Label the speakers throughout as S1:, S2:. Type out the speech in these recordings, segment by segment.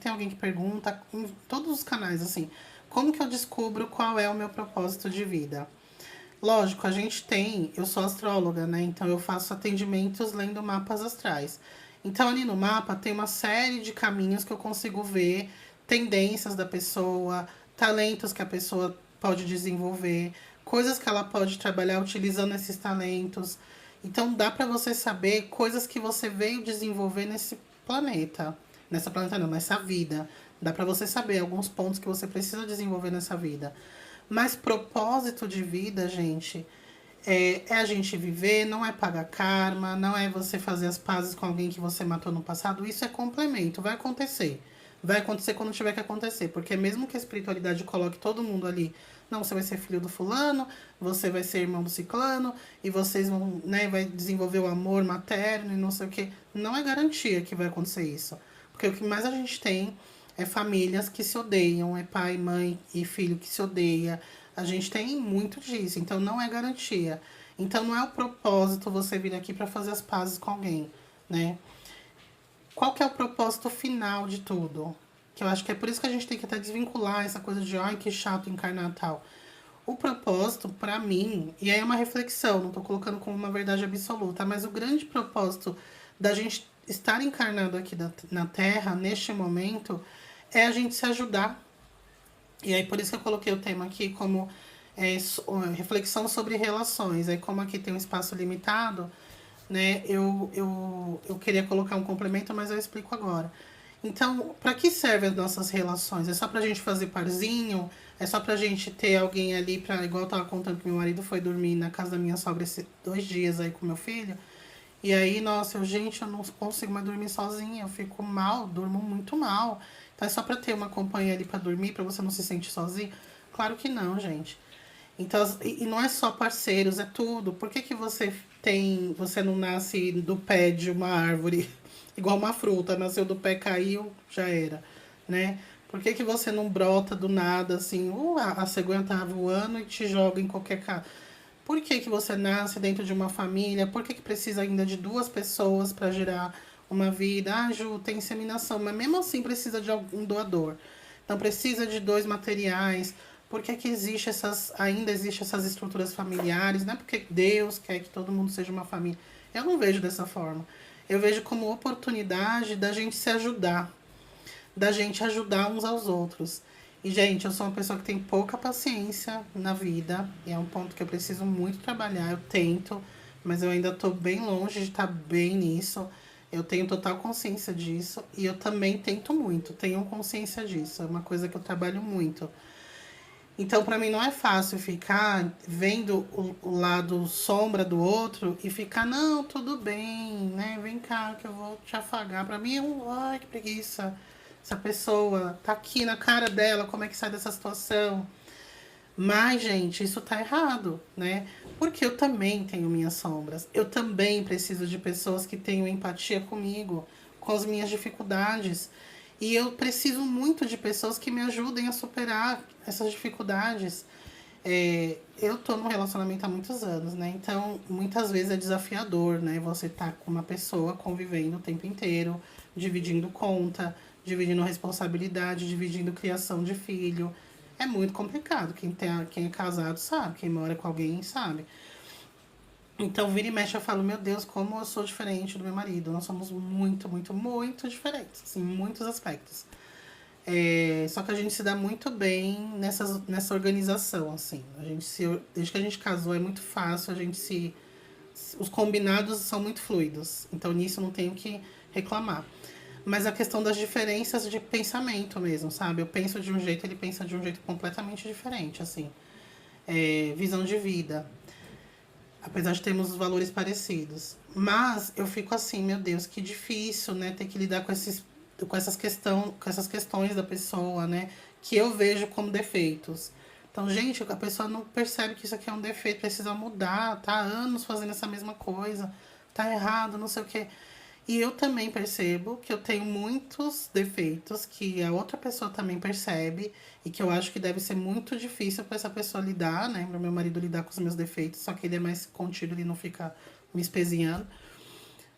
S1: tem alguém que pergunta, em todos os canais, assim, como que eu descubro qual é o meu propósito de vida? Lógico, a gente tem, eu sou astróloga, né? Então eu faço atendimentos lendo mapas astrais. Então ali no mapa tem uma série de caminhos que eu consigo ver, tendências da pessoa, talentos que a pessoa pode desenvolver, coisas que ela pode trabalhar utilizando esses talentos. Então dá para você saber coisas que você veio desenvolver nesse planeta. Nessa planeta não, nessa vida. Dá para você saber alguns pontos que você precisa desenvolver nessa vida. Mas propósito de vida, gente, é a gente viver, não é pagar karma, não é você fazer as pazes com alguém que você matou no passado. Isso é complemento, vai acontecer. Vai acontecer quando tiver que acontecer. Porque mesmo que a espiritualidade coloque todo mundo ali, não, você vai ser filho do fulano, você vai ser irmão do ciclano, e vocês vão, né, vai desenvolver o amor materno e não sei o que. Não é garantia que vai acontecer isso. Porque o que mais a gente tem é famílias que se odeiam, é pai, mãe e filho que se odeia. A gente tem muito disso, então não é garantia. Então não é o propósito você vir aqui para fazer as pazes com alguém, né? Qual que é o propósito final de tudo? Que eu acho que é por isso que a gente tem que até desvincular essa coisa de ai que chato encarnar tal. O propósito, para mim, e aí é uma reflexão, não tô colocando como uma verdade absoluta, mas o grande propósito da gente estar encarnado aqui na Terra, neste momento, é a gente se ajudar. E aí por isso que eu coloquei o tema aqui como reflexão sobre relações. Aí como aqui tem um espaço limitado, né, eu queria colocar um complemento, mas eu explico agora. Então, para que servem as nossas relações? É só pra gente fazer parzinho? É só pra gente ter alguém ali pra... Igual eu tava contando que meu marido foi dormir na casa da minha sogra esses 2 dias aí com meu filho. E aí, nossa, gente, eu não consigo mais dormir sozinha. Eu fico mal, durmo muito mal. Então é só pra ter uma companhia ali pra dormir, pra você não se sentir sozinho? Claro que não, gente. Então, e não é só parceiros, é tudo. Por que que você não nasce do pé de uma árvore, igual uma fruta, nasceu do pé, caiu, já era, né? Por que que você não brota do nada, assim, a cegonha tá voando e te joga em qualquer casa? Por que que você nasce dentro de uma família? Por que que precisa ainda de 2 pessoas para gerar uma vida? Ah, Ju, tem inseminação, mas mesmo assim precisa de algum doador. Então precisa de 2 materiais. Por que que ainda existe essas estruturas familiares? Não é porque Deus quer que todo mundo seja uma família. Eu não vejo dessa forma. Eu vejo como oportunidade da gente se ajudar, da gente ajudar uns aos outros. E, gente, eu sou uma pessoa que tem pouca paciência na vida. E é um ponto que eu preciso muito trabalhar. Eu tento, mas eu ainda tô bem longe de estar bem nisso. Eu tenho total consciência disso. E eu também tento muito, tenho consciência disso. É uma coisa que eu trabalho muito. Então, para mim, não é fácil ficar vendo o lado sombra do outro e ficar, não, tudo bem, né? Vem cá que eu vou te afagar. Para mim é ai, que preguiça. Essa pessoa tá aqui na cara dela, como é que sai dessa situação? Mas, gente, isso tá errado, né? Porque eu também tenho minhas sombras. Eu também preciso de pessoas que tenham empatia comigo, com as minhas dificuldades. E eu preciso muito de pessoas que me ajudem a superar essas dificuldades. Eu tô num relacionamento há muitos anos, né? Então, muitas vezes é desafiador, né? Você tá com uma pessoa convivendo o tempo inteiro, dividindo conta, dividindo responsabilidade, dividindo criação de filho. É muito complicado. Quem é casado sabe, quem mora com alguém sabe. Então, vira e mexe, eu falo, meu Deus, como eu sou diferente do meu marido. Nós somos muito, muito, muito diferentes, assim, em muitos aspectos. Só que a gente se dá muito bem nessa organização, assim. Desde que a gente casou é muito fácil, os combinados são muito fluidos. Então nisso eu não tenho que reclamar. Mas a questão das diferenças de pensamento mesmo, sabe? Eu penso de um jeito, ele pensa de um jeito completamente diferente, assim. Visão de vida. Apesar de termos os valores parecidos. Mas eu fico assim, meu Deus, que difícil, né? Ter que lidar com essas questões da pessoa, né? Que eu vejo como defeitos. Então, gente, a pessoa não percebe que isso aqui é um defeito, precisa mudar, tá há anos fazendo essa mesma coisa, tá errado, não sei o quê. E eu também percebo que eu tenho muitos defeitos que a outra pessoa também percebe e que eu acho que deve ser muito difícil para essa pessoa lidar, né? Para meu marido lidar com os meus defeitos, só que ele é mais contido, ele não fica me espezinhando.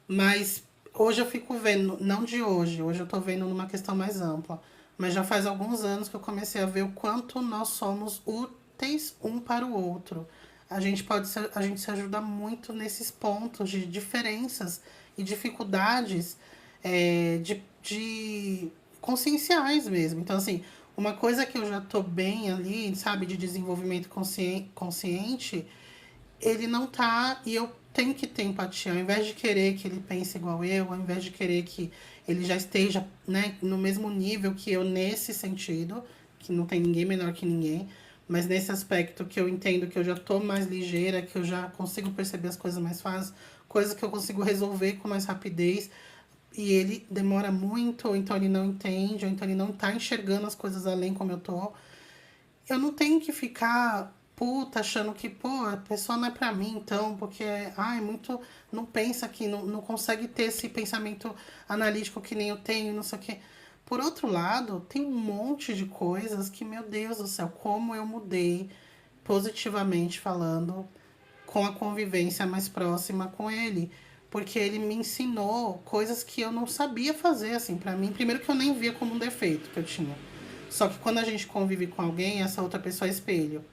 S1: Mas hoje eu fico vendo, não de hoje eu tô vendo numa questão mais ampla, mas já faz alguns anos que eu comecei a ver o quanto nós somos úteis um para o outro. A gente se ajuda muito nesses pontos de diferenças e dificuldades de conscienciais mesmo. Então, assim, uma coisa que eu já tô bem ali, sabe, de desenvolvimento consciente, ele não tá, e eu tenho que ter empatia, ao invés de querer que ele pense igual eu, ao invés de querer que ele já esteja, né, no mesmo nível que eu nesse sentido, que não tem ninguém menor que ninguém, mas nesse aspecto que eu entendo que eu já tô mais ligeira, que eu já consigo perceber as coisas mais fácil, coisas que eu consigo resolver com mais rapidez, e ele demora muito, ou então ele não entende, ou então ele não tá enxergando as coisas além como eu tô. Eu não tenho que ficar puta achando que, pô, a pessoa não é pra mim, então, porque, ai, muito. Não pensa que, não consegue ter esse pensamento analítico que nem eu tenho, não sei o quê. Por outro lado, tem um monte de coisas que, meu Deus do céu, como eu mudei, positivamente falando, com a convivência mais próxima com ele. Porque ele me ensinou coisas que eu não sabia fazer, assim, pra mim. Primeiro que eu nem via como um defeito que eu tinha. Só que quando a gente convive com alguém, essa outra pessoa é espelho.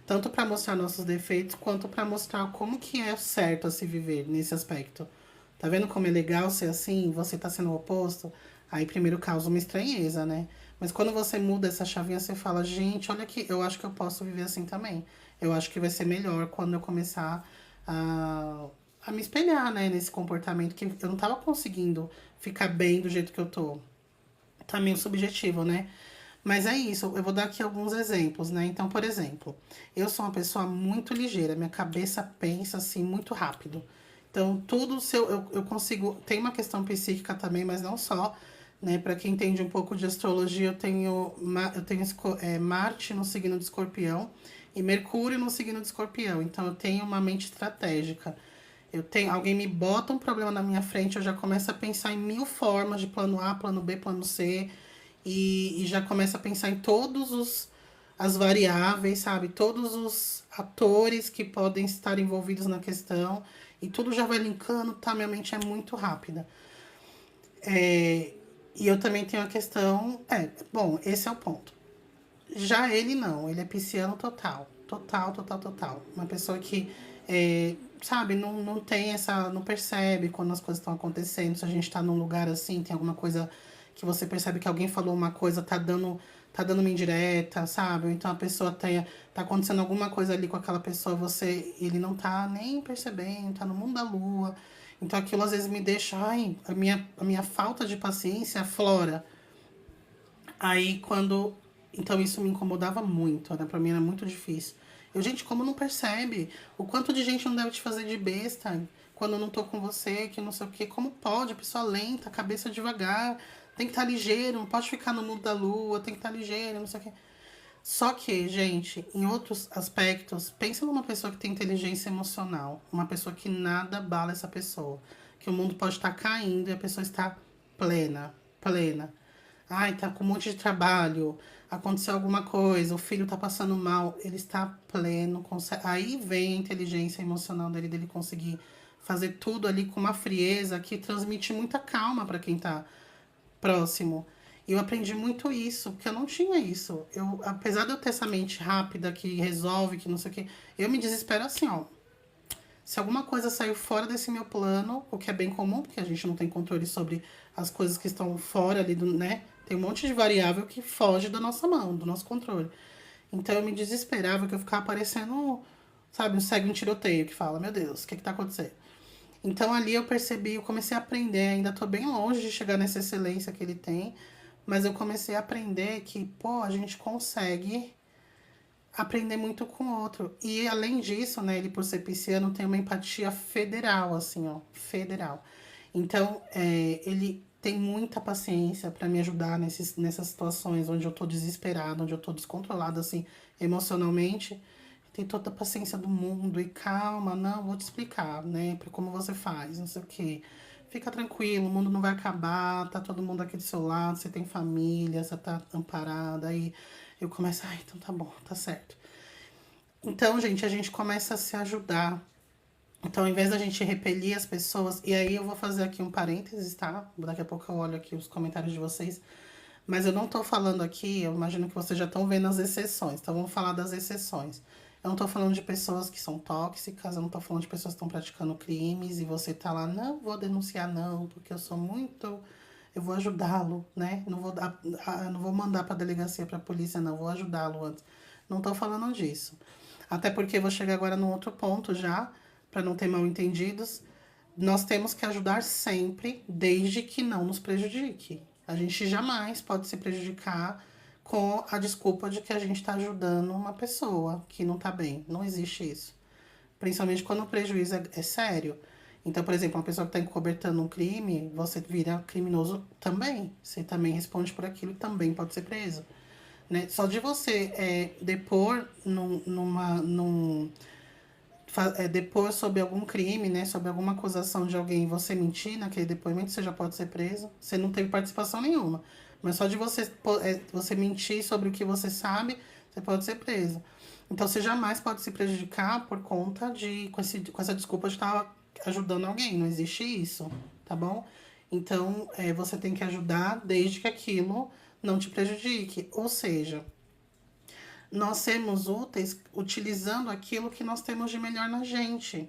S1: Tanto para mostrar nossos defeitos, quanto para mostrar como que é certo a se viver nesse aspecto. Tá vendo como é legal ser assim? Você tá sendo o oposto? Aí primeiro causa uma estranheza, né? Mas quando você muda essa chavinha, você fala, gente, olha aqui, eu acho que eu posso viver assim também. Eu acho que vai ser melhor quando eu começar a me espelhar, né, nesse comportamento que eu não tava conseguindo ficar bem do jeito que eu tô. Tá meio subjetivo, né? Mas é isso, eu vou dar aqui alguns exemplos, né? Então, por exemplo, eu sou uma pessoa muito ligeira, minha cabeça pensa assim muito rápido. Então, tudo se eu consigo. Tem uma questão psíquica também, mas não só. Né? Para quem entende um pouco de astrologia, eu tenho Marte no signo de Escorpião e Mercúrio no signo de Escorpião. Então, eu tenho uma mente estratégica. Alguém me bota um problema na minha frente, eu já começo a pensar em mil formas de plano A, plano B, plano C, e já começo a pensar em todos as variáveis, sabe? Todos os atores que podem estar envolvidos na questão, e tudo já vai linkando, tá? Minha mente é muito rápida. E eu também tenho a questão. Bom, esse é o ponto. Já ele não, ele é pisciano total. Total, total, total. Uma pessoa que, sabe, não tem essa. Não percebe quando as coisas estão acontecendo. Se a gente tá num lugar assim, tem alguma coisa que você percebe que alguém falou uma coisa, tá dando uma indireta, sabe? Ou então a pessoa tá acontecendo alguma coisa ali com aquela pessoa, ele não tá nem percebendo, tá no mundo da lua. Então aquilo às vezes me deixa, ai, a minha falta de paciência aflora. Aí quando. Então isso me incomodava muito, né? Pra mim era muito difícil. Gente, como não percebe? O quanto de gente não deve te fazer de besta quando eu não tô com você, que não sei o quê. Como pode? A pessoa lenta, cabeça devagar, tem que estar ligeiro, não pode ficar no mundo da lua, tem que estar ligeiro, não sei o quê. Só que, gente, em outros aspectos, pensa numa pessoa que tem inteligência emocional, uma pessoa que nada abala essa pessoa, que o mundo pode estar caindo e a pessoa está plena, plena. Ai, tá com um monte de trabalho, aconteceu alguma coisa, o filho tá passando mal, ele está pleno, aí vem a inteligência emocional dele conseguir fazer tudo ali com uma frieza que transmite muita calma para quem tá próximo. E eu aprendi muito isso, porque eu não tinha isso. Apesar de eu ter essa mente rápida que resolve, que não sei o quê, eu me desespero assim, ó. Se alguma coisa saiu fora desse meu plano, o que é bem comum, porque a gente não tem controle sobre as coisas que estão fora ali do, né? Tem um monte de variável que foge da nossa mão, do nosso controle. Então eu me desesperava que eu ficava parecendo, sabe, um cego em tiroteio que fala, meu Deus, o que tá acontecendo? Então ali eu percebi, eu comecei a aprender, ainda tô bem longe de chegar nessa excelência que ele tem, mas eu comecei a aprender que, pô, a gente consegue aprender muito com o outro. E além disso, né, ele por ser pisciano tem uma empatia federal, assim, ó, federal. Então, ele tem muita paciência para me ajudar nessas situações onde eu tô desesperada, onde eu tô descontrolada, assim, emocionalmente. Tem toda a paciência do mundo e calma, não, vou te explicar, né, para como você faz, não sei o quê. Fica tranquilo, o mundo não vai acabar, tá todo mundo aqui do seu lado, você tem família, você tá amparada, aí eu começo, então tá bom, tá certo. Então, gente, a gente começa a se ajudar Então, ao invés da gente repelir as pessoas, e aí eu vou fazer aqui um parênteses, tá? Daqui a pouco eu olho aqui os comentários de vocês. Mas eu não tô falando aqui, eu imagino que vocês já estão vendo as exceções. Então vamos falar das exceções. Eu não tô falando de pessoas que são tóxicas, eu não tô falando de pessoas que estão praticando crimes e você tá lá, não vou denunciar não, porque eu sou muito, eu vou ajudá-lo, né? Não vou dar, não vou mandar pra delegacia, pra polícia, não, vou ajudá-lo antes. Não tô falando disso. Até porque eu vou chegar agora num outro ponto já, para não ter mal entendidos. Nós temos que ajudar sempre, desde que não nos prejudique. A gente jamais pode se prejudicar com a desculpa de que a gente está ajudando uma pessoa que não está bem. Não existe isso. Principalmente quando o prejuízo é sério. Então, por exemplo, uma pessoa que está encobertando um crime, você vira criminoso também. Você também responde por aquilo e também pode ser preso. Né? Só de você depor depor sobre algum crime, né, sobre alguma acusação de alguém e você mentir naquele depoimento, você já pode ser preso. Você não teve participação nenhuma. Mas só de você mentir sobre o que você sabe, você pode ser preso. Então você jamais pode se prejudicar por conta de, com essa desculpa de estar ajudando alguém. Não existe isso, tá bom? Então você tem que ajudar desde que aquilo não te prejudique. Ou seja, nós sermos úteis utilizando aquilo que nós temos de melhor na gente.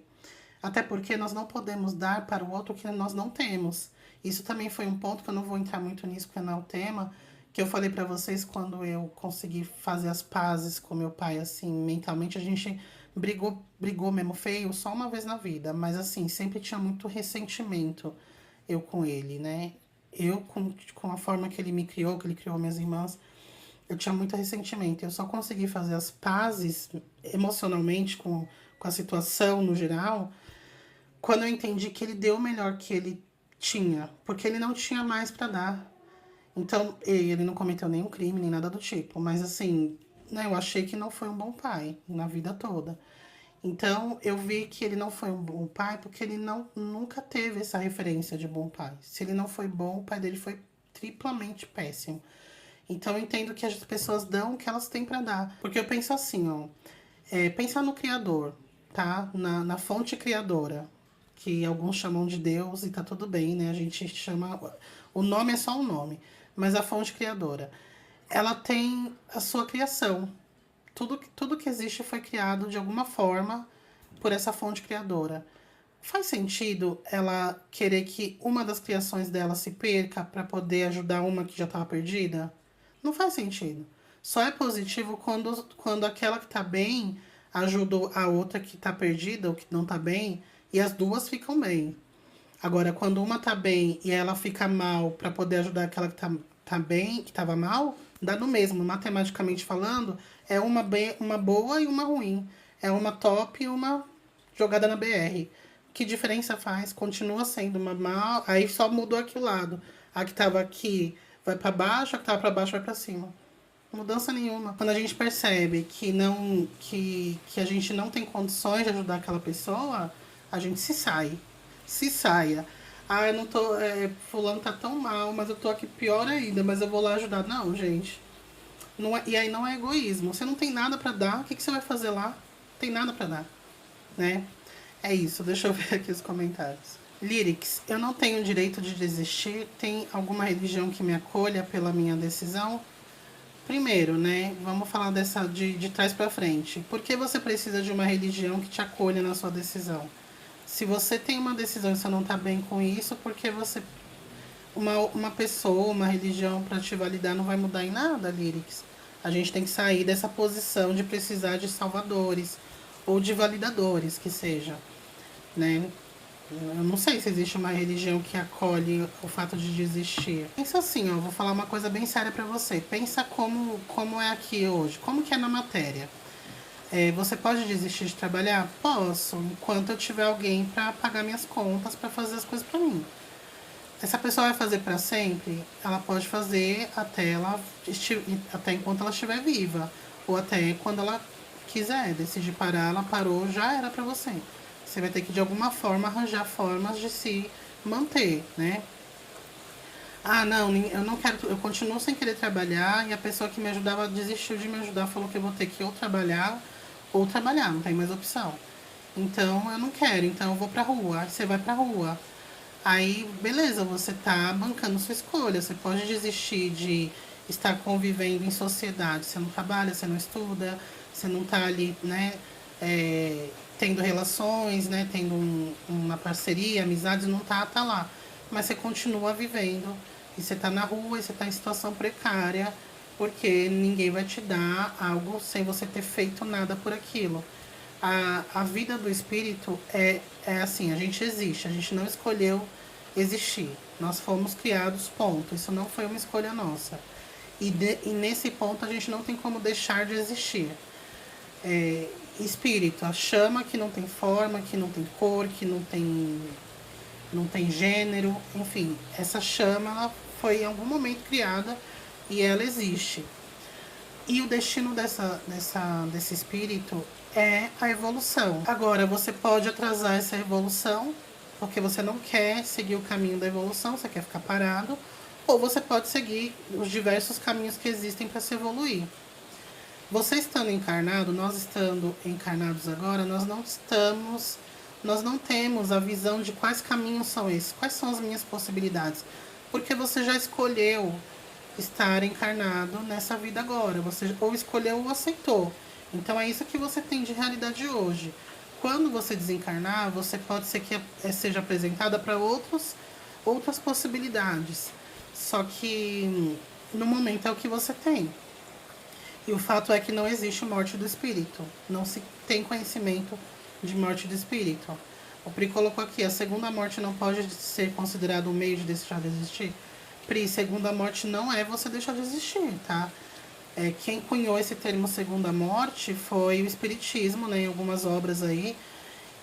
S1: Até porque nós não podemos dar para o outro o que nós não temos. Isso também foi um ponto que eu não vou entrar muito nisso, porque não é o tema, que eu falei para vocês quando eu consegui fazer as pazes com meu pai, assim, mentalmente. A gente brigou mesmo feio só uma vez na vida, mas assim, sempre tinha muito ressentimento eu com ele, né? Eu com a forma que ele me criou, que ele criou minhas irmãs, eu tinha muito ressentimento. Eu só consegui fazer as pazes emocionalmente com a situação no geral quando eu entendi que ele deu o melhor que ele tinha, porque ele não tinha mais para dar. Então, ele não cometeu nenhum crime, nem nada do tipo, mas assim, né, eu achei que não foi um bom pai na vida toda. Então, eu vi que ele não foi um bom pai porque ele nunca teve essa referência de bom pai. Se ele não foi bom, o pai dele foi triplamente péssimo. Então eu entendo que as pessoas dão o que elas têm para dar. Porque eu penso assim, ó. Pensar no Criador, tá? Na fonte criadora. Que alguns chamam de Deus e tá tudo bem, né? A gente chama. O nome é só um nome. Mas a fonte criadora. Ela tem a sua criação. Tudo que existe foi criado de alguma forma por essa fonte criadora. Faz sentido ela querer que uma das criações dela se perca para poder ajudar uma que já estava perdida? Não faz sentido. Só é positivo quando aquela que tá bem ajuda a outra que tá perdida ou que não tá bem e as duas ficam bem. Agora, quando uma tá bem e ela fica mal para poder ajudar aquela que tá bem, que tava mal, dá no mesmo. Matematicamente falando, é uma boa e uma ruim. É uma top e uma jogada na BR. Que diferença faz? Continua sendo uma mal, aí só mudou aqui o lado. A que tava aqui vai para baixo, a que tava para baixo vai para cima. Mudança nenhuma. Quando a gente percebe que a gente não tem condições de ajudar aquela pessoa, a gente se sai. Se saia. Ah, eu não tô. Fulano tá tão mal, mas eu tô aqui pior ainda, mas eu vou lá ajudar. Não, gente. Não é, e aí não é egoísmo. Você não tem nada para dar, o que você vai fazer lá? Não tem nada para dar, né? É isso, deixa eu ver aqui os comentários. Lyrics, eu não tenho o direito de desistir. Tem alguma religião que me acolha pela minha decisão? Primeiro, né? Vamos falar dessa de trás para frente. Por que você precisa de uma religião que te acolha na sua decisão? Se você tem uma decisão e você não tá bem com isso, porque você uma pessoa, uma religião para te validar não vai mudar em nada, Lyrics. A gente tem que sair dessa posição de precisar de salvadores ou de validadores, que seja, né? Eu não sei se existe uma religião que acolhe o fato de desistir. Pensa assim, ó, vou falar uma coisa bem séria pra você. Pensa como é aqui hoje, como que é na matéria. Você pode desistir de trabalhar? Posso, enquanto eu tiver alguém pra pagar minhas contas, pra fazer as coisas pra mim. Essa pessoa vai fazer pra sempre? Ela pode fazer até enquanto ela estiver viva. Ou até quando ela quiser decidir parar, ela parou, já era pra você. Você vai ter que de alguma forma arranjar formas de se manter, né? Ah, não, eu não quero, eu continuo sem querer trabalhar e a pessoa que me ajudava desistiu de me ajudar, falou que eu vou ter que ou trabalhar, não tem mais opção. Então eu não quero, então eu vou pra rua. Aí você vai pra rua. Aí, beleza, você tá bancando sua escolha. Você pode desistir de estar convivendo em sociedade. Você não trabalha, você não estuda, você não tá ali, né, é, tendo relações, né, tendo uma parceria, amizades, não tá lá. Mas você continua vivendo. E você tá na rua e você tá em situação precária, porque ninguém vai te dar algo sem você ter feito nada por aquilo. A vida do espírito é assim, a gente existe, a gente não escolheu existir. Nós fomos criados, ponto. Isso não foi uma escolha nossa. E nesse ponto a gente não tem como deixar de existir. Espírito, a chama que não tem forma, que não tem cor, que não tem gênero, enfim, essa chama ela foi em algum momento criada e ela existe. E o destino desse espírito é a evolução. Agora, você pode atrasar essa evolução, porque você não quer seguir o caminho da evolução, você quer ficar parado, ou você pode seguir os diversos caminhos que existem para se evoluir. Você estando encarnado, nós estando encarnados agora, nós não temos a visão de quais caminhos são esses, quais são as minhas possibilidades, porque você já escolheu estar encarnado nessa vida agora. Você ou escolheu ou aceitou. Então é isso que você tem de realidade hoje. Quando você desencarnar, você pode ser que seja apresentada para outras possibilidades. Só que no momento é o que você tem. E o fato é que não existe morte do espírito. Não se tem conhecimento de morte do espírito. O Pri colocou aqui, a segunda morte não pode ser considerado um meio de deixar de existir. Pri, segunda morte não é você deixar de existir, tá? Quem cunhou esse termo segunda morte foi o Espiritismo, né, em algumas obras aí,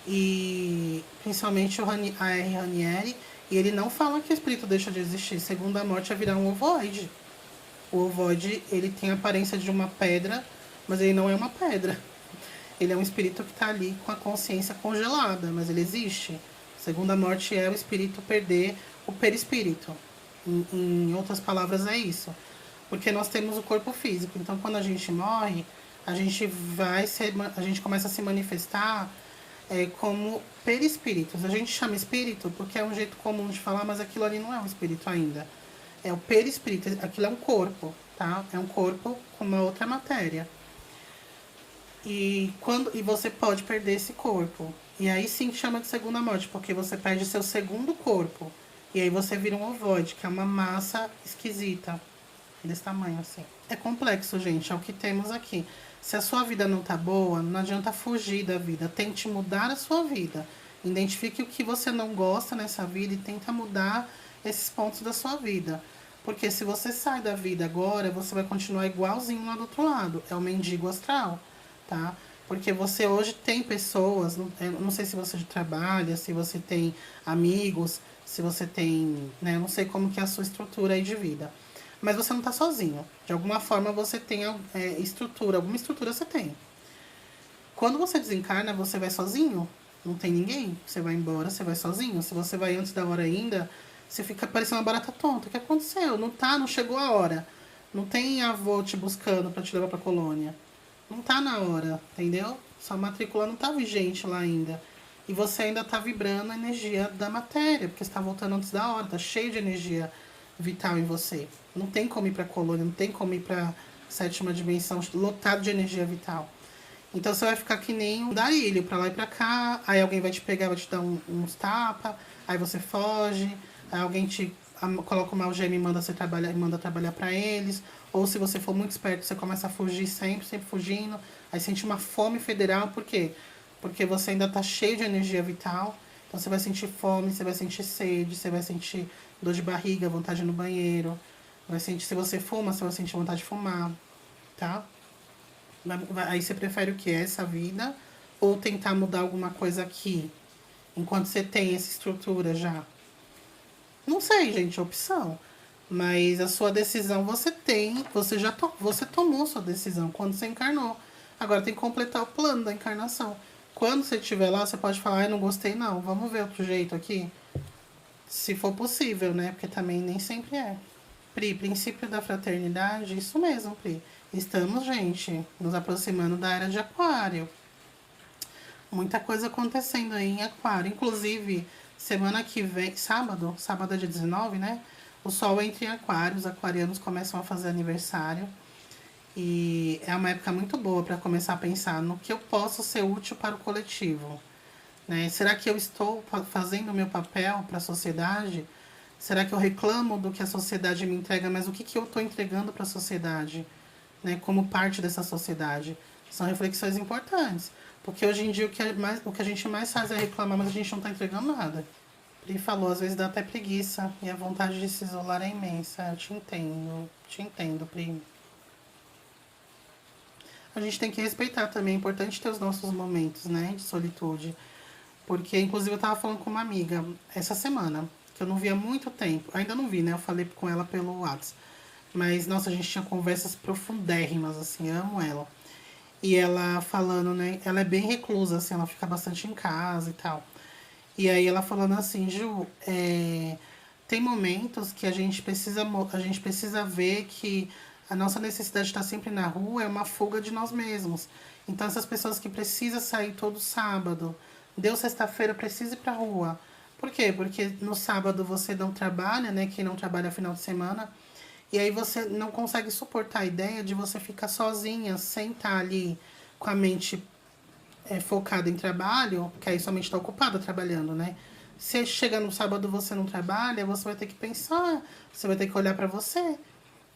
S1: e principalmente a R. Ranieri, e ele não fala que o espírito deixa de existir. Segunda morte é virar um ovoide. O ovoide, ele tem a aparência de uma pedra, mas ele não é uma pedra. Ele é um espírito que está ali com a consciência congelada, mas ele existe. Segunda morte é o espírito perder o perispírito. Em outras palavras, é isso. Porque nós temos o corpo físico. Então, quando a gente morre, a gente começa a se manifestar como perispíritos. A gente chama espírito porque é um jeito comum de falar, mas aquilo ali não é um espírito ainda. É o perispírito. Aquilo é um corpo, tá? É um corpo com uma outra matéria. E você pode perder esse corpo. E aí sim chama de segunda morte, porque você perde seu segundo corpo. E aí você vira um ovoide, que é uma massa esquisita. Desse tamanho, assim. É complexo, gente. É o que temos aqui. Se a sua vida não tá boa, não adianta fugir da vida. Tente mudar a sua vida. Identifique o que você não gosta nessa vida e tenta mudar esses pontos da sua vida. Porque se você sai da vida agora, você vai continuar igualzinho lá do outro lado. É o mendigo astral, tá? Porque você hoje tem pessoas, não sei se você trabalha, se você tem amigos, se você tem, né, eu não sei como que é a sua estrutura aí de vida. Mas você não está sozinho. De alguma forma você tem estrutura, alguma estrutura você tem. Quando você desencarna, você vai sozinho, não tem ninguém, você vai embora, você vai sozinho. Se você vai antes da hora ainda, você fica parecendo uma barata tonta. O que aconteceu? Não chegou a hora. Não tem avô te buscando para te levar para colônia. Não tá na hora, entendeu? Sua matrícula não tá vigente lá ainda. E você ainda tá vibrando a energia da matéria, porque você tá voltando antes da hora, tá cheio de energia vital em você. Não tem como ir pra colônia, não tem como ir pra sétima dimensão lotado de energia vital. Então você vai ficar que nem um darilho, pra lá e pra cá, aí alguém vai te pegar, vai te dar uns tapas, aí você foge, aí alguém te coloca uma algema e manda trabalhar pra eles, ou se você for muito esperto, você começa a fugir sempre fugindo, aí sente uma fome federal, por quê? Porque você ainda tá cheio de energia vital, então você vai sentir fome, você vai sentir sede, você vai sentir dor de barriga, vontade no banheiro, vai sentir, se você fuma, você vai sentir vontade de fumar, tá? Aí você prefere o que? Essa vida? Ou tentar mudar alguma coisa aqui? Enquanto você tem essa estrutura já? Não sei, gente, é opção. Mas a sua decisão você tem, você tomou sua decisão quando você encarnou. Agora tem que completar o plano da encarnação. Quando você estiver lá, você pode falar, não gostei não, vamos ver outro jeito aqui. Se for possível, né? Porque também nem sempre é. Pri, princípio da fraternidade, isso mesmo, Pri. Estamos, gente, nos aproximando da era de Aquário. Muita coisa acontecendo aí em Aquário. Inclusive, semana que vem, sábado é dia 19, né? O Sol entra em Aquário, os aquarianos começam a fazer aniversário. E é uma época muito boa para começar a pensar no que eu posso ser útil para o coletivo. Né? Será que eu estou fazendo o meu papel para a sociedade? Será que eu reclamo do que a sociedade me entrega, mas o que, que eu estou entregando para a sociedade? Né? Como parte dessa sociedade? São reflexões importantes. Porque hoje em dia o que a gente mais faz é reclamar, mas a gente não está entregando nada. Pri falou, às vezes dá até preguiça e a vontade de se isolar é imensa. Eu te entendo, Pri. A gente tem que respeitar também, é importante ter os nossos momentos, né, de solitude. Porque, inclusive, eu tava falando com uma amiga essa semana, que eu não via há muito tempo. Ainda não vi, né? Eu falei com ela pelo WhatsApp. Mas, nossa, a gente tinha conversas profundérrimas, assim, eu amo ela. E ela falando, né? Ela é bem reclusa, assim, ela fica bastante em casa e tal. E aí ela falando assim, Ju, tem momentos que a gente precisa ver que a nossa necessidade de estar sempre na rua é uma fuga de nós mesmos. Então essas pessoas que precisam sair todo sábado, deu sexta-feira, precisa ir pra rua. Por quê? Porque no sábado você não trabalha, né? Quem não trabalha final de semana. E aí você não consegue suportar a ideia de você ficar sozinha, sem estar ali com a mente focada em trabalho, que aí sua mente está ocupada trabalhando, né? Se chega no sábado e você não trabalha, você vai ter que pensar, você vai ter que olhar para você,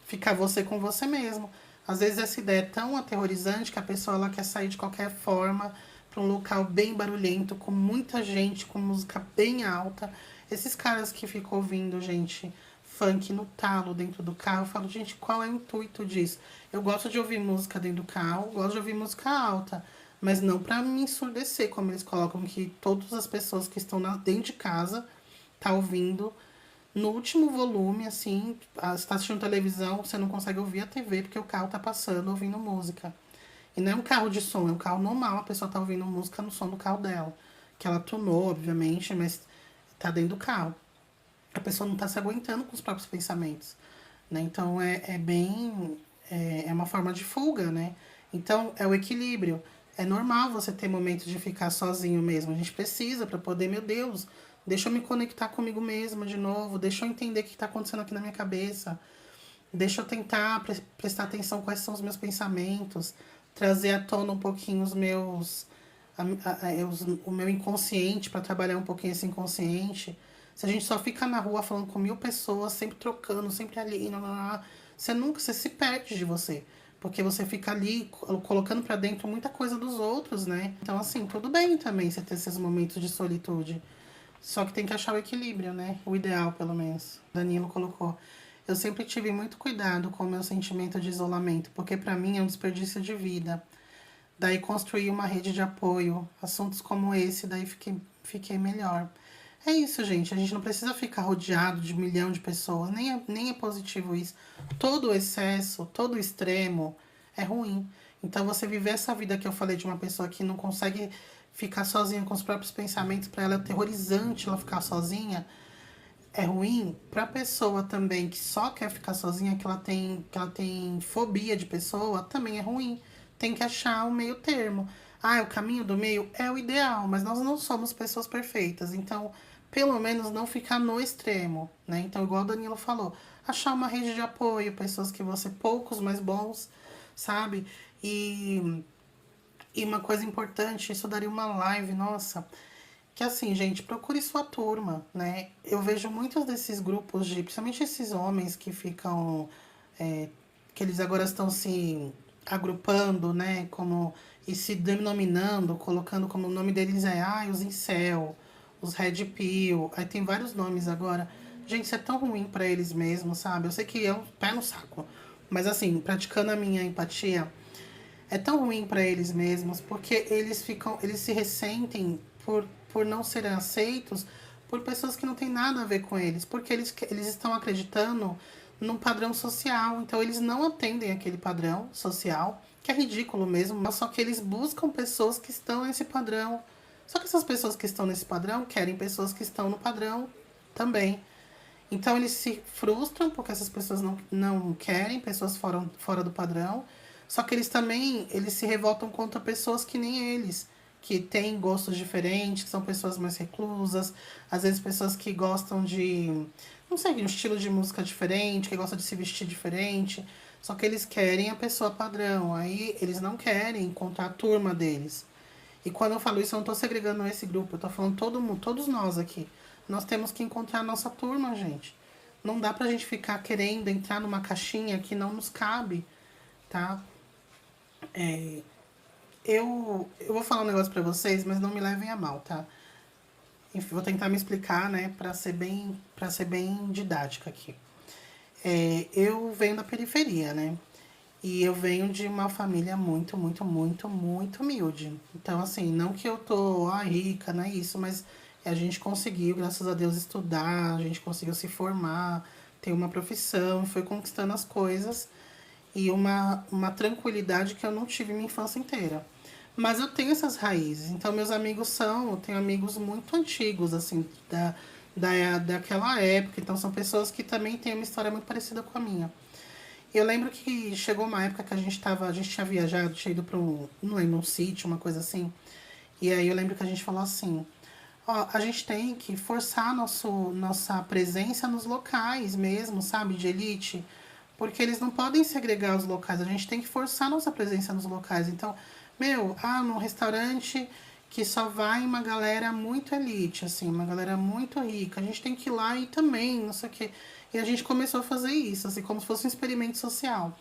S1: ficar você com você mesmo. Às vezes essa ideia é tão aterrorizante que a pessoa ela quer sair de qualquer forma para um local bem barulhento, com muita gente, com música bem alta. Esses caras que ficam ouvindo, gente, funk no talo dentro do carro, eu falo, gente, qual é o intuito disso? Eu gosto de ouvir música dentro do carro, gosto de ouvir música alta, mas não para me ensurdecer, como eles colocam que todas as pessoas que estão dentro de casa tá ouvindo no último volume, assim, você tá assistindo televisão, você não consegue ouvir a TV porque o carro tá passando ouvindo música. E não é um carro de som, é um carro normal, a pessoa tá ouvindo música no som do carro dela. Que ela tunou, obviamente, mas tá dentro do carro. A pessoa não tá se aguentando com os próprios pensamentos. Né? Então é bem. É uma forma de fuga, né? Então é o equilíbrio. É normal você ter momentos de ficar sozinho mesmo. A gente precisa para poder, meu Deus, deixa eu me conectar comigo mesma de novo, deixa eu entender o que está acontecendo aqui na minha cabeça, deixa eu tentar prestar atenção quais são os meus pensamentos, trazer à tona um pouquinho os meus. O meu inconsciente para trabalhar um pouquinho esse inconsciente. Se a gente só fica na rua falando com 1000 pessoas, sempre trocando, sempre ali, você se perde de você. Porque você fica ali colocando pra dentro muita coisa dos outros, né? Então, assim, tudo bem também você ter esses momentos de solitude. Só que tem que achar o equilíbrio, né? O ideal, pelo menos. Danilo colocou. Eu sempre tive muito cuidado com o meu sentimento de isolamento, porque pra mim é um desperdício de vida. Daí construí uma rede de apoio. Assuntos como esse, daí fiquei melhor. É isso, gente. A gente não precisa ficar rodeado de 1 milhão de pessoas. Nem é positivo isso. Todo o excesso, todo o extremo é ruim. Então, você viver essa vida que eu falei de uma pessoa que não consegue ficar sozinha com os próprios pensamentos, para ela é aterrorizante ela ficar sozinha, é ruim. Para a pessoa também que só quer ficar sozinha, que ela tem fobia de pessoa, também é ruim. Tem que achar o meio termo. Ah, o caminho do meio é o ideal, mas nós não somos pessoas perfeitas. Então, pelo menos não ficar no extremo, né? Então, igual o Danilo falou, achar uma rede de apoio, pessoas que vão ser poucos, mas bons, sabe? E uma coisa importante, isso daria uma live, nossa, que assim, gente, procure sua turma, né? Eu vejo muitos desses grupos de, principalmente esses homens que ficam, que eles agora estão se agrupando, né? Como, e se denominando, colocando como o nome deles os incel, os red pill, aí tem vários nomes agora. Gente, isso é tão ruim pra eles mesmos, sabe? Eu sei que é um pé no saco, mas assim, praticando a minha empatia, é tão ruim para eles mesmos, porque eles se ressentem por não serem aceitos por pessoas que não têm nada a ver com eles, porque eles estão acreditando num padrão social, então eles não atendem aquele padrão social, que é ridículo mesmo, só que eles buscam pessoas que estão nesse padrão. Só que essas pessoas que estão nesse padrão querem pessoas que estão no padrão também. Então eles se frustram porque essas pessoas não querem pessoas fora do padrão. Só que eles também eles se revoltam contra pessoas que nem eles. que têm gostos diferentes, que são pessoas mais reclusas, às vezes pessoas que gostam de, não sei, um estilo de música diferente, que gostam de se vestir diferente, só que eles querem a pessoa padrão, aí eles não querem encontrar a turma deles. E quando eu falo isso, eu não tô segregando esse grupo, eu tô falando todo mundo, todos nós aqui. Nós temos que encontrar a nossa turma, gente. Não dá pra gente ficar querendo entrar numa caixinha que não nos cabe, tá? Eu vou falar um negócio pra vocês, mas não me levem a mal, tá? Enfim, vou tentar me explicar, né, para ser bem didática aqui. Eu venho da periferia, né? E eu venho de uma família muito humilde. Então, assim, não que eu tô rica, não é isso, mas a gente conseguiu, graças a Deus, estudar, a gente conseguiu se formar, ter uma profissão, foi conquistando as coisas e uma tranquilidade que eu não tive minha infância inteira. Mas eu tenho essas raízes. Então, meus amigos eu tenho amigos muito antigos, assim, daquela época. Então, são pessoas que também têm uma história muito parecida com a minha. Eu lembro que chegou uma época que a gente tinha viajado, tinha ido para não lembro, um sítio, uma coisa assim. E aí eu lembro que a gente falou assim, ó, a gente tem que forçar nossa presença nos locais mesmo, sabe, de elite, porque eles não podem segregar os locais, a gente tem que forçar nossa presença nos locais. Então, num restaurante que só vai uma galera muito elite, assim, uma galera muito rica, a gente tem que ir lá e também, não sei o quê. E a gente começou a fazer isso, assim, como se fosse um experimento social.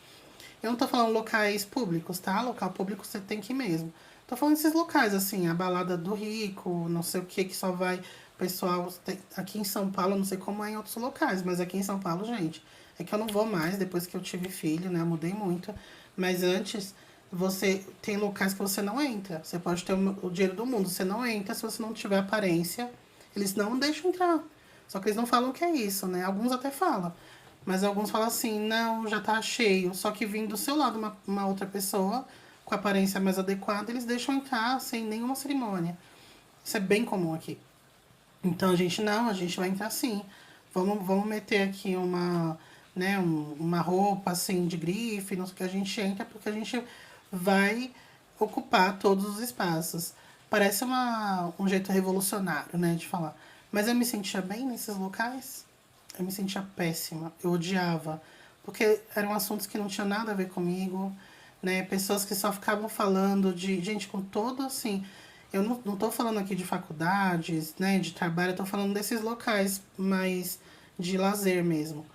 S1: Eu não tô falando locais públicos, tá? Local público você tem que ir mesmo. Tô falando desses locais, assim, a balada do rico, não sei o que só vai pessoal. Aqui em São Paulo, eu não sei como é em outros locais, mas aqui em São Paulo, gente, é que eu não vou mais depois que eu tive filho, né? Eu mudei muito. Mas antes, você tem locais que você não entra. Você pode ter o dinheiro do mundo, você não entra se você não tiver aparência. Eles não deixam entrar. Só que eles não falam que é isso, né? Alguns até falam. Mas alguns falam assim, não, já tá cheio. Só que vindo do seu lado uma outra pessoa com aparência mais adequada, eles deixam entrar sem nenhuma cerimônia. Isso é bem comum aqui. Então a gente não, a gente vai entrar sim. Vamos meter aqui uma roupa assim de grife, não sei o que a gente entra, porque a gente vai ocupar todos os espaços. Parece um jeito revolucionário, né, de falar. Mas eu me sentia bem nesses locais. Eu me sentia péssima. Eu odiava. Porque eram assuntos que não tinham nada a ver comigo, né? Pessoas que só ficavam falando de... Gente, com todo, assim... Eu não tô falando aqui de faculdades, né? De trabalho. Eu tô falando desses locais mais de lazer mesmo.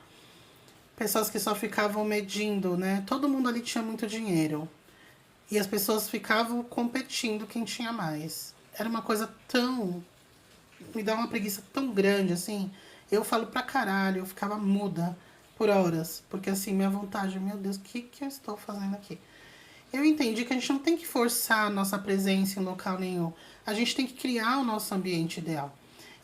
S1: Pessoas que só ficavam medindo, né? Todo mundo ali tinha muito dinheiro. E as pessoas ficavam competindo quem tinha mais. Era uma coisa tão... Me dá uma preguiça tão grande, assim. Eu falo pra caralho, eu ficava muda por horas. Porque, assim, minha vontade, meu Deus, o que eu estou fazendo aqui? Eu entendi que a gente não tem que forçar a nossa presença em local nenhum. A gente tem que criar o nosso ambiente ideal.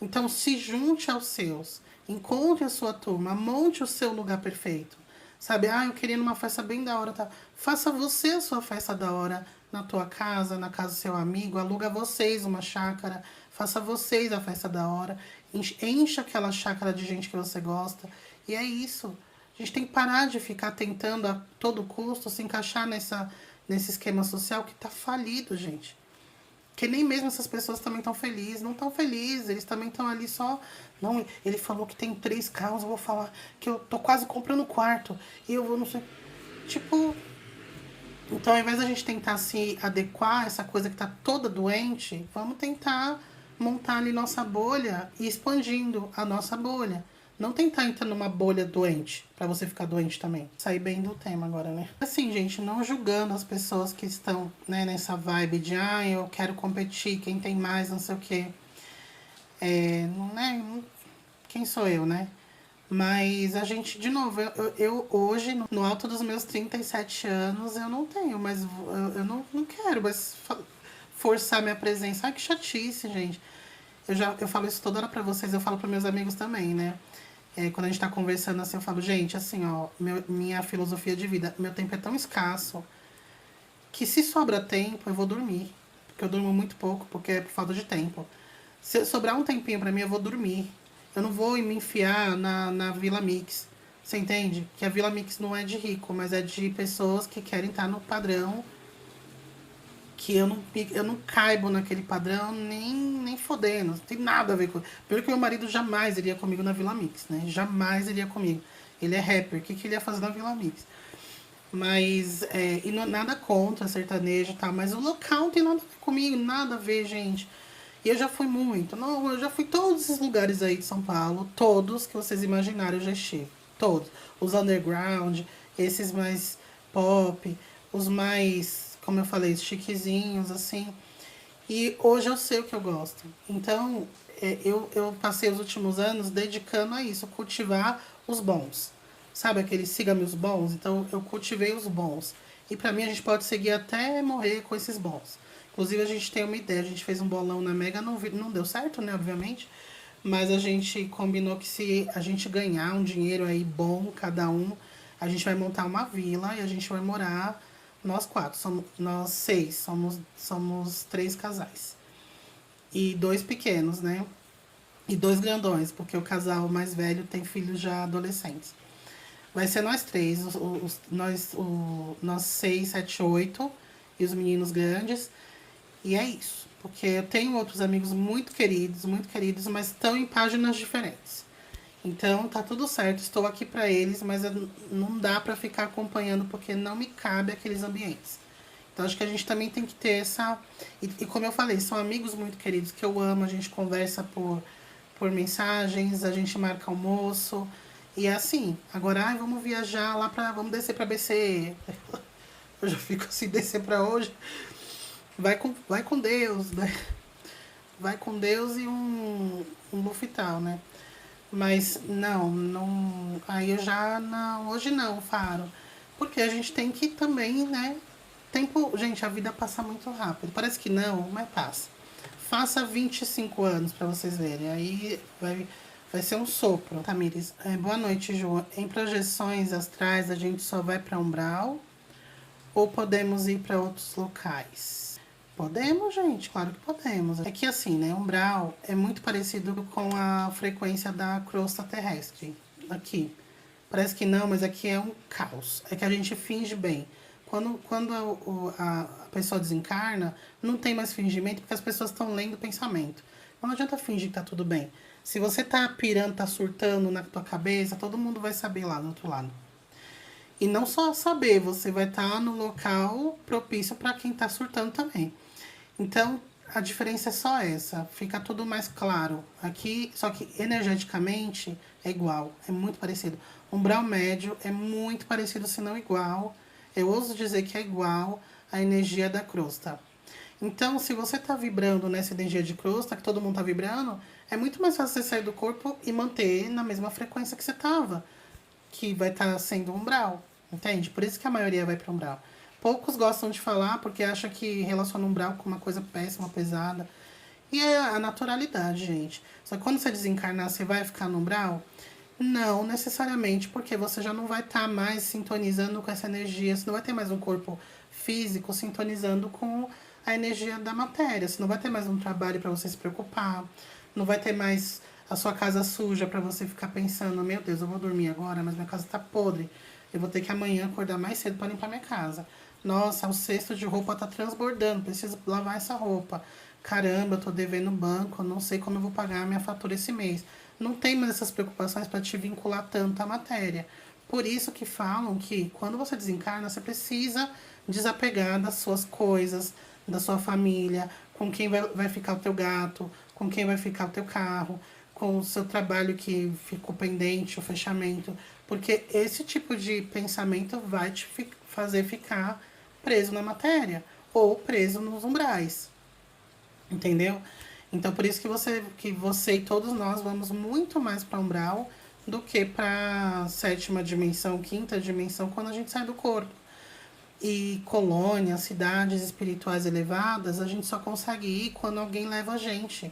S1: Então, se junte aos seus. Encontre a sua turma. Monte o seu lugar perfeito. Sabe? Eu queria numa festa bem da hora. Tá? Faça você a sua festa da hora na tua casa, na casa do seu amigo. Aluga vocês uma chácara. Faça vocês a festa da hora. Encha aquela chácara de gente que você gosta. E é isso. A gente tem que parar de ficar tentando a todo custo se encaixar nesse esquema social que tá falido, gente. Que nem mesmo essas pessoas também estão felizes. Não estão felizes, eles também estão ali só... Não, ele falou que tem 3 carros, eu vou falar que eu tô quase comprando quarto. E eu vou, não sei... Tipo... Então, ao invés da gente tentar se adequar a essa coisa que tá toda doente, vamos tentar montar ali nossa bolha e expandindo a nossa bolha. Não tentar entrar numa bolha doente, pra você ficar doente também. Sair bem do tema agora, né? Assim, gente, não julgando as pessoas que estão, né, nessa vibe de eu quero competir, quem tem mais, não sei o quê. Quem sou eu, né? Mas a gente, de novo, eu hoje, no alto dos meus 37 anos, eu não tenho, mas eu não quero mas forçar minha presença. Ai, que chatice, gente. Eu falo isso toda hora pra vocês, eu falo para meus amigos também, né? Quando a gente tá conversando assim, eu falo, gente, assim, ó, minha filosofia de vida, meu tempo é tão escasso que se sobra tempo, eu vou dormir. Porque eu durmo muito pouco, porque é por falta de tempo. Se sobrar um tempinho pra mim, eu vou dormir. Eu não vou me enfiar na Vila Mix. Você entende? Que a Vila Mix não é de rico, mas é de pessoas que querem estar no padrão que eu não caibo naquele padrão nem fodendo. Não tem nada a ver com... Pelo que meu marido jamais iria comigo na Vila Mix, né? Jamais iria comigo. Ele é rapper, o que ele ia fazer na Vila Mix? Mas, e não, nada contra sertanejo e tal, mas o local não tem nada a ver comigo, nada a ver, gente. E eu já fui muito, não, eu já fui todos esses lugares aí de São Paulo, todos que vocês imaginaram eu já estive. Todos. Os underground, esses mais pop, os mais, como eu falei, chiquezinhos, assim. E hoje eu sei o que eu gosto. Então, eu passei os últimos anos dedicando a isso, cultivar os bons. Sabe aquele siga-me os bons? Então, eu cultivei os bons. E pra mim, a gente pode seguir até morrer com esses bons. Inclusive, a gente tem uma ideia. A gente fez um bolão na Mega, não deu certo, né? Obviamente. Mas a gente combinou que se a gente ganhar um dinheiro aí bom, cada um, a gente vai montar uma vila e a gente vai morar nós quatro, nós seis, somos três casais. E dois pequenos, né? E dois grandões, porque o casal mais velho tem filhos já adolescentes. Vai ser nós três, nós seis, sete, oito, e os meninos grandes. E é isso. Porque eu tenho outros amigos muito queridos, mas estão em páginas diferentes. Então tá tudo certo, estou aqui para eles, mas não dá para ficar acompanhando porque não me cabe aqueles ambientes. Então acho que a gente também tem que ter essa. E como eu falei, são amigos muito queridos que eu amo, a gente conversa por mensagens, a gente marca almoço. E é assim, agora vamos viajar lá pra. Vamos descer pra BC. Eu já fico assim, descer pra hoje. Vai com Deus, né? Vai com Deus e um lufital, né? Mas não. Aí eu já não. Hoje não, Faro. Porque a gente tem que também, né? Tempo. Gente, a vida passa muito rápido. Parece que não, mas passa. Faça 25 anos pra vocês verem. Aí vai ser um sopro. Tamires, boa noite, Ju. Em projeções astrais, a gente só vai pra umbral? Ou podemos ir pra outros locais? Podemos, gente, claro que podemos. É que assim, né, umbral é muito parecido com a frequência da crosta terrestre. Aqui. Parece que não, mas aqui é um caos. É que a gente finge bem. Quando a pessoa desencarna, não tem mais fingimento porque as pessoas estão lendo o pensamento. Não adianta fingir que tá tudo bem. Se você tá pirando, tá surtando na tua cabeça, todo mundo vai saber lá do outro lado. E não só saber, você vai estar no local propício para quem tá surtando também. Então, a diferença é só essa, fica tudo mais claro. Aqui, só que energeticamente é igual, é muito parecido. Umbral médio é muito parecido, se não igual. Eu ouso dizer que é igual à energia da crosta. Então, se você está vibrando nessa energia de crosta, que todo mundo está vibrando, é muito mais fácil você sair do corpo e manter na mesma frequência que você estava, que vai estar sendo umbral, entende? Por isso que a maioria vai para umbral. Poucos gostam de falar porque acham que relaciona umbral com uma coisa péssima, pesada. E é a naturalidade, gente. Só que quando você desencarnar, você vai ficar no umbral? Não necessariamente, porque você já não vai estar mais sintonizando com essa energia. Você não vai ter mais um corpo físico sintonizando com a energia da matéria. Você não vai ter mais um trabalho para você se preocupar. Não vai ter mais a sua casa suja para você ficar pensando: meu Deus, eu vou dormir agora, mas minha casa está podre. Eu vou ter que amanhã acordar mais cedo para limpar minha casa. Nossa, o cesto de roupa tá transbordando, preciso lavar essa roupa. Caramba, eu tô devendo banco, não sei como eu vou pagar a minha fatura esse mês. Não tem mais essas preocupações para te vincular tanto à matéria. Por isso que falam que quando você desencarna, você precisa desapegar das suas coisas, da sua família, com quem vai ficar o teu gato, com quem vai ficar o teu carro, com o seu trabalho que ficou pendente, o fechamento. Porque esse tipo de pensamento vai te fazer ficar preso na matéria ou preso nos umbrais, entendeu? Então por isso que você e todos nós vamos muito mais para umbral do que para sétima dimensão, quinta dimensão quando a gente sai do corpo. E colônias, cidades espirituais elevadas, a gente só consegue ir quando alguém leva a gente,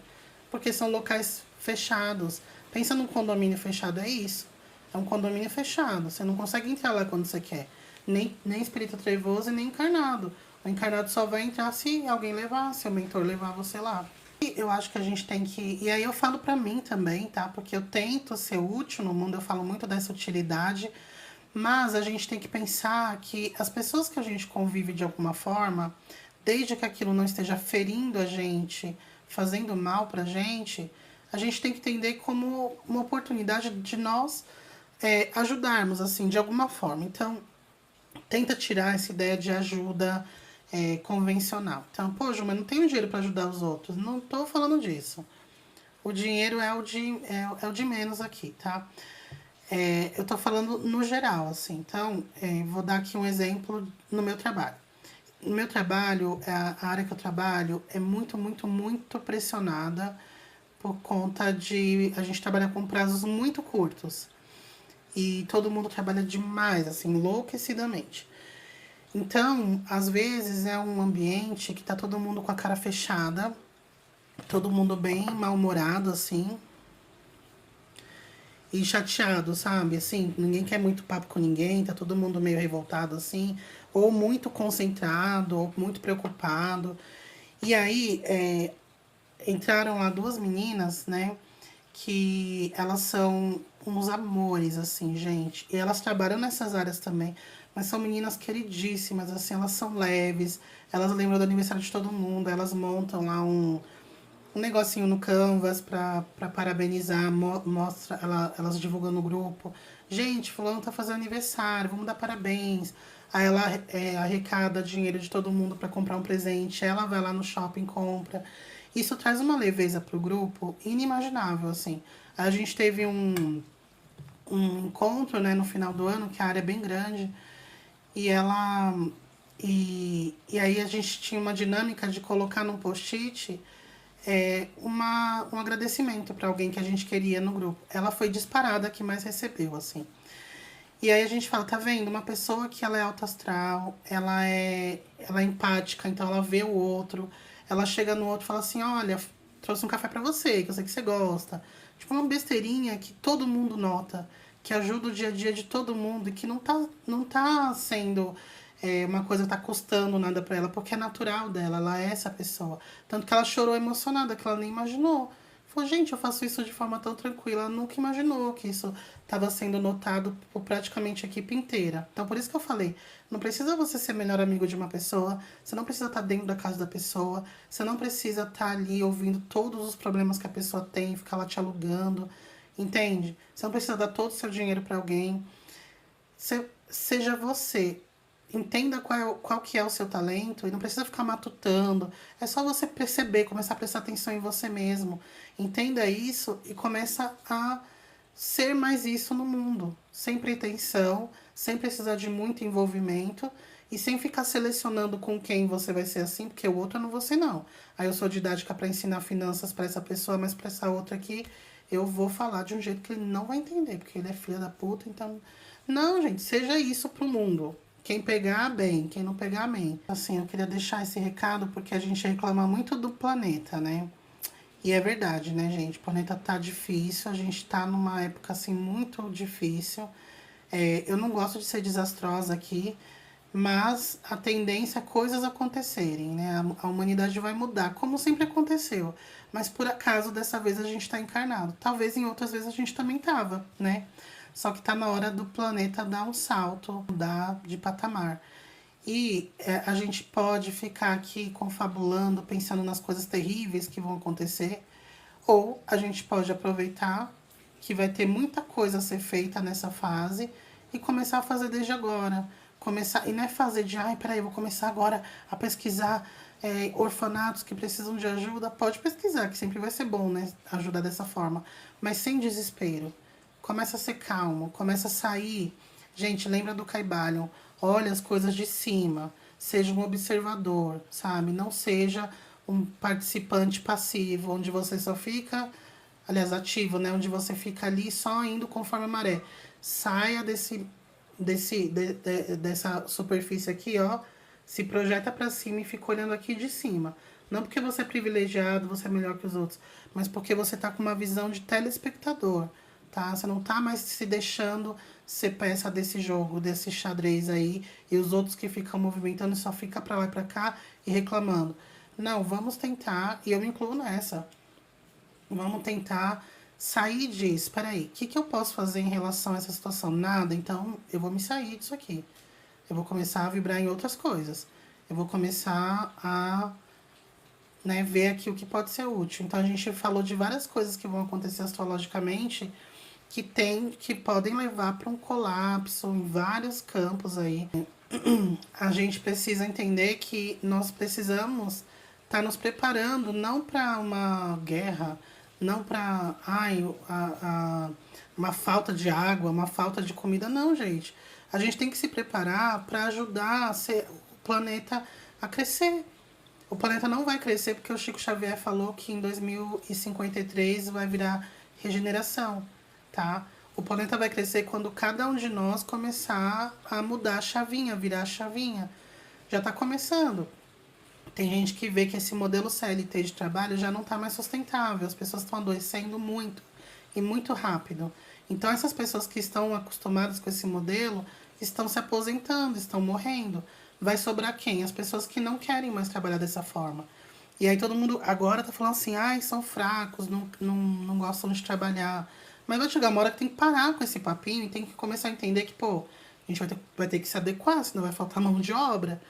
S1: porque são locais fechados. Pensa num condomínio fechado, é isso. É um condomínio fechado, você não consegue entrar lá quando você quer. Nem espírito trevoso e nem encarnado. O encarnado só vai entrar se alguém levar, se o mentor levar você lá. E eu acho que a gente tem que... E aí eu falo pra mim também, tá? Porque eu tento ser útil no mundo, eu falo muito dessa utilidade, mas a gente tem que pensar que as pessoas que a gente convive de alguma forma desde que aquilo não esteja ferindo a gente, fazendo mal pra a gente tem que entender como uma oportunidade de nós ajudarmos, assim, de alguma forma. Então, tenta tirar essa ideia de ajuda convencional. Então, pô, Ju, mas não tenho dinheiro para ajudar os outros. Não tô falando disso. O dinheiro é o de menos aqui, tá? Eu tô falando no geral, assim. Então, vou dar aqui um exemplo no meu trabalho. No meu trabalho, a área que eu trabalho é muito, muito, muito pressionada por conta de a gente trabalha com prazos muito curtos. E todo mundo trabalha demais, assim, enlouquecidamente. Então, às vezes é um ambiente que tá todo mundo com a cara fechada, todo mundo bem mal-humorado, assim, e chateado, sabe? Assim, ninguém quer muito papo com ninguém, tá todo mundo meio revoltado, assim, ou muito concentrado, ou muito preocupado. E aí, entraram lá duas meninas, né? Que elas são uns amores, assim, gente. E elas trabalham nessas áreas também. Mas são meninas queridíssimas, assim, elas são leves, elas lembram do aniversário de todo mundo, elas montam lá um negocinho no Canvas pra parabenizar, mostra, elas divulgam no grupo. Gente, fulano tá fazendo aniversário, vamos dar parabéns. Aí ela arrecada dinheiro de todo mundo para comprar um presente, ela vai lá no shopping e compra. Isso traz uma leveza pro grupo inimaginável, assim. A gente teve um encontro, né, no final do ano, que a área é bem grande, e ela... E aí a gente tinha uma dinâmica de colocar num post-it um agradecimento para alguém que a gente queria no grupo. Ela foi disparada a que mais recebeu, assim. E aí a gente fala, tá vendo? Uma pessoa que ela é alta astral, ela é empática, então ela vê o outro, ela chega no outro e fala assim, olha, trouxe um café para você, que eu sei que você gosta. Tipo, uma besteirinha que todo mundo nota, que ajuda o dia a dia de todo mundo e que não tá sendo uma coisa que tá custando nada para ela, porque é natural dela, ela é essa pessoa. Tanto que ela chorou emocionada, que ela nem imaginou. Falou, gente, eu faço isso de forma tão tranquila. Ela nunca imaginou que isso estava sendo notado por praticamente a equipe inteira. Então, por isso que eu falei, não precisa você ser melhor amigo de uma pessoa, você não precisa estar dentro da casa da pessoa, você não precisa estar ali ouvindo todos os problemas que a pessoa tem, ficar lá te alugando, entende? Você não precisa dar todo o seu dinheiro para alguém. Seja você. Entenda qual que é o seu talento e não precisa ficar matutando. É só você perceber, começar a prestar atenção em você mesmo. Entenda isso e começa a ser mais isso no mundo. Sem pretensão, sem precisar de muito envolvimento e sem ficar selecionando com quem você vai ser assim, porque o outro eu não vou ser, não. Aí eu sou didática para ensinar finanças para essa pessoa, mas para essa outra aqui eu vou falar de um jeito que ele não vai entender, porque ele é filha da puta, então... Não, gente, seja isso pro mundo. Quem pegar, bem. Quem não pegar, amém. Assim, eu queria deixar esse recado porque a gente reclama muito do planeta, né? E é verdade, né, gente? O planeta tá difícil, a gente tá numa época, assim, muito difícil. Eu não gosto de ser desastrosa aqui, mas a tendência é coisas acontecerem, né? A humanidade vai mudar, como sempre aconteceu. Mas por acaso, dessa vez a gente tá encarnado. Talvez em outras vezes a gente também tava, né? Só que tá na hora do planeta dar um salto, mudar de patamar. E a gente pode ficar aqui confabulando, pensando nas coisas terríveis que vão acontecer, ou a gente pode aproveitar que vai ter muita coisa a ser feita nessa fase e começar a fazer desde agora. Começar, e não é fazer de, ai, peraí, eu vou começar agora a pesquisar orfanatos que precisam de ajuda. Pode pesquisar, que sempre vai ser bom, né, ajudar dessa forma, mas sem desespero. Começa a ser calmo, começa a sair. Gente, lembra do Caibalion. Olha as coisas de cima. Seja um observador, sabe? Não seja um participante passivo, onde você só fica... Aliás, ativo, né? Onde você fica ali só indo conforme a maré. Saia dessa superfície aqui, ó. Se projeta para cima e fica olhando aqui de cima. Não porque você é privilegiado, você é melhor que os outros, mas porque você tá com uma visão de telespectador, tá? Você não tá mais se deixando ser peça desse jogo, desse xadrez aí, e os outros que ficam movimentando só fica pra lá e pra cá e reclamando. Não, vamos tentar, e eu me incluo nessa, vamos tentar sair disso. Peraí, o que eu posso fazer em relação a essa situação? Nada, então eu vou me sair disso aqui. Eu vou começar a vibrar em outras coisas. Eu vou começar a, né, ver aqui o que pode ser útil. Então, a gente falou de várias coisas que vão acontecer astrologicamente que podem levar para um colapso em vários campos aí. A gente precisa entender que nós precisamos estar nos preparando não para uma guerra, não para uma falta de água, uma falta de comida, não, gente. A gente tem que se preparar para ajudar o planeta a crescer. O planeta não vai crescer porque o Chico Xavier falou que em 2053 vai virar regeneração, tá? O planeta vai crescer quando cada um de nós começar a mudar a chavinha, virar a chavinha. Já está começando. Tem gente que vê que esse modelo CLT de trabalho já não está mais sustentável. As pessoas estão adoecendo muito e muito rápido. Então, essas pessoas que estão acostumadas com esse modelo estão se aposentando, estão morrendo. Vai sobrar quem? As pessoas que não querem mais trabalhar dessa forma. E aí todo mundo agora tá falando assim, ai, são fracos, não gostam de trabalhar. Mas vai chegar uma hora que tem que parar com esse papinho e tem que começar a entender que, pô, a gente vai ter que se adequar, senão vai faltar mão de obra.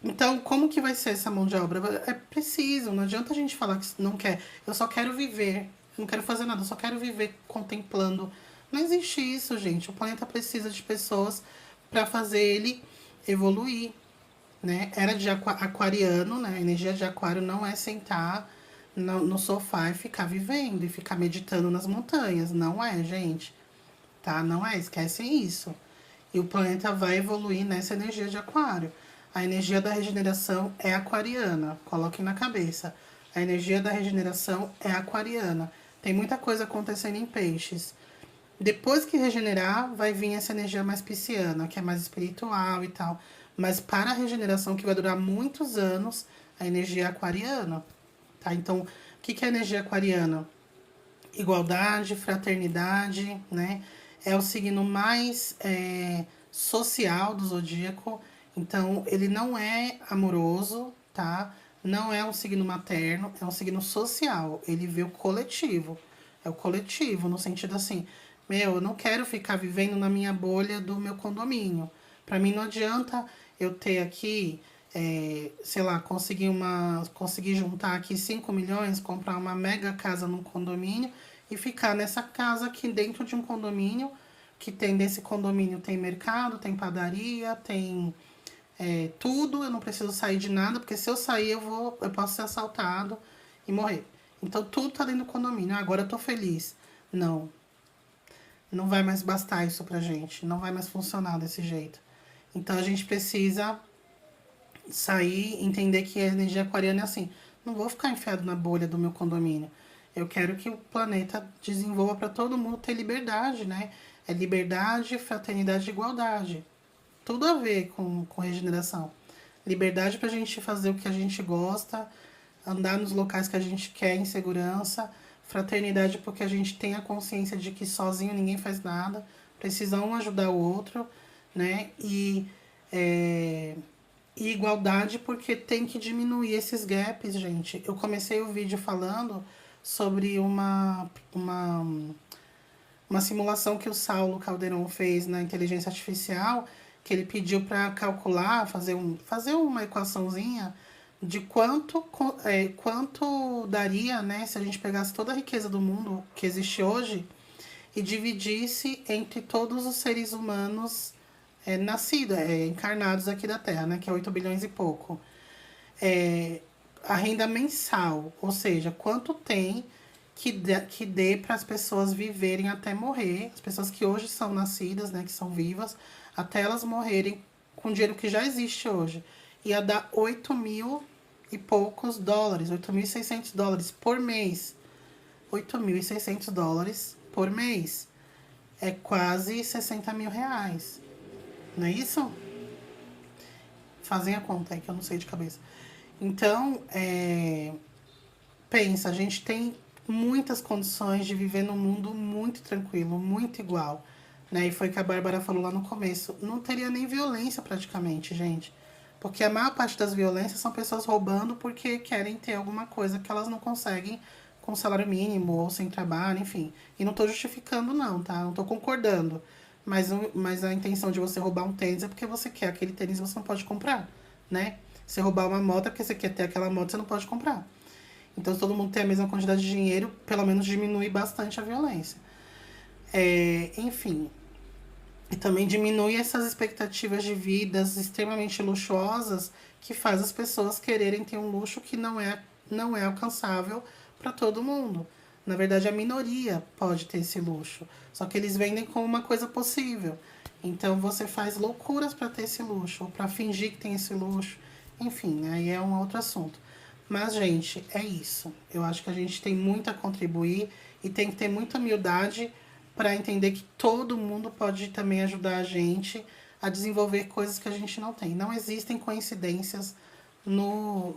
S1: Então, como que vai ser essa mão de obra? É preciso, não adianta a gente falar que não quer. Eu só quero viver, não quero fazer nada, eu só quero viver contemplando. Não existe isso, gente. O planeta precisa de pessoas para fazer ele evoluir, né? Era de aquariano, né? A energia de aquário não é sentar no sofá e ficar vivendo e ficar meditando nas montanhas. Não é, gente. Tá? Não é, esquecem isso. E o planeta vai evoluir nessa energia de aquário. A energia da regeneração é aquariana. Coloquem na cabeça. A energia da regeneração é aquariana. Tem muita coisa acontecendo em peixes. Depois que regenerar, vai vir essa energia mais pisciana, que é mais espiritual e tal. Mas para a regeneração, que vai durar muitos anos, a energia é aquariana. Tá? Então, o que é a energia aquariana? Igualdade, fraternidade, né? É o signo mais social do zodíaco. Então, ele não é amoroso, tá? Não é um signo materno, é um signo social. Ele vê o coletivo. É o coletivo, no sentido assim, eu não quero ficar vivendo na minha bolha do meu condomínio. Para mim não adianta eu ter aqui, sei lá, conseguir juntar aqui 5 milhões, comprar uma mega casa num condomínio e ficar nessa casa aqui dentro de um condomínio, que tem desse condomínio tem mercado, tem padaria, tem tudo, eu não preciso sair de nada, porque se eu sair eu posso ser assaltado e morrer. Então tudo tá dentro do condomínio. Agora eu tô feliz. Não. Não vai mais bastar isso pra gente. Não vai mais funcionar desse jeito. Então a gente precisa sair, entender que a energia aquariana é assim. Não vou ficar enfiado na bolha do meu condomínio. Eu quero que o planeta desenvolva para todo mundo ter liberdade, né? É liberdade, fraternidade e igualdade. Tudo a ver com regeneração. Liberdade pra gente fazer o que a gente gosta, andar nos locais que a gente quer em segurança. Fraternidade porque a gente tem a consciência de que sozinho ninguém faz nada. Precisa um ajudar o outro, né? E igualdade porque tem que diminuir esses gaps, gente. Eu comecei o vídeo falando sobre uma simulação que o Saulo Calderon fez na inteligência artificial, que ele pediu para calcular, fazer uma equaçãozinha de quanto daria, né, se a gente pegasse toda a riqueza do mundo que existe hoje e dividisse entre todos os seres humanos nascidos, encarnados aqui da Terra, né, que é 8 bilhões e pouco. A renda mensal, ou seja, quanto tem que dê para as pessoas viverem até morrer, as pessoas que hoje são nascidas, né, que são vivas, até elas morrerem com o dinheiro que já existe hoje. Ia dar 8 mil e poucos dólares, 8.600 dólares por mês. 8.600 dólares por mês. É quase 60 mil reais. Não é isso? Fazem a conta aí que eu não sei de cabeça. Então, pensa, a gente tem muitas condições de viver num mundo muito tranquilo, muito igual. Né? E foi o que a Bárbara falou lá no começo. Não teria nem violência praticamente, gente. Porque a maior parte das violências são pessoas roubando porque querem ter alguma coisa que elas não conseguem com salário mínimo ou sem trabalho, enfim. E não tô justificando não, tá? Não tô concordando. mas a intenção de você roubar um tênis é porque você quer aquele tênis e você não pode comprar, né? Se roubar uma moto é porque você quer ter aquela moto e você não pode comprar. Então, se todo mundo tem a mesma quantidade de dinheiro, pelo menos diminui bastante a violência. Enfim, e também diminui essas expectativas de vidas extremamente luxuosas que faz as pessoas quererem ter um luxo que não é alcançável para todo mundo. Na verdade, a minoria pode ter esse luxo, só que eles vendem como uma coisa possível. Então você faz loucuras para ter esse luxo, ou para fingir que tem esse luxo. Enfim, aí é um outro assunto. Mas, gente, é isso. Eu acho que a gente tem muito a contribuir e tem que ter muita humildade para entender que todo mundo pode também ajudar a gente a desenvolver coisas que a gente não tem. Não existem coincidências no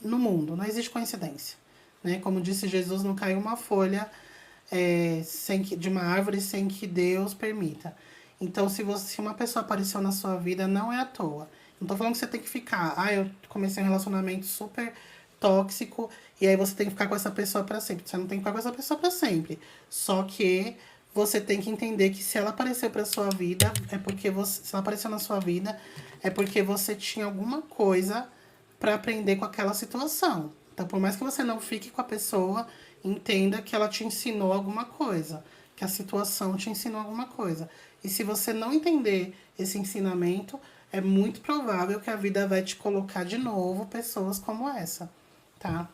S1: mundo, não existe coincidência. Né? Como disse Jesus, não caiu uma folha de uma árvore sem que Deus permita. Então, se uma pessoa apareceu na sua vida, não é à toa. Não tô falando que você tem que ficar. Eu comecei um relacionamento super tóxico e aí você tem que ficar com essa pessoa para sempre. Você não tem que ficar com essa pessoa para sempre. Só que você tem que entender que se ela apareceu para sua vida, é porque se ela apareceu na sua vida, é porque você tinha alguma coisa para aprender com aquela situação. Então, por mais que você não fique com a pessoa, entenda que ela te ensinou alguma coisa, que a situação te ensinou alguma coisa. E se você não entender esse ensinamento, é muito provável que a vida vai te colocar de novo pessoas como essa, tá?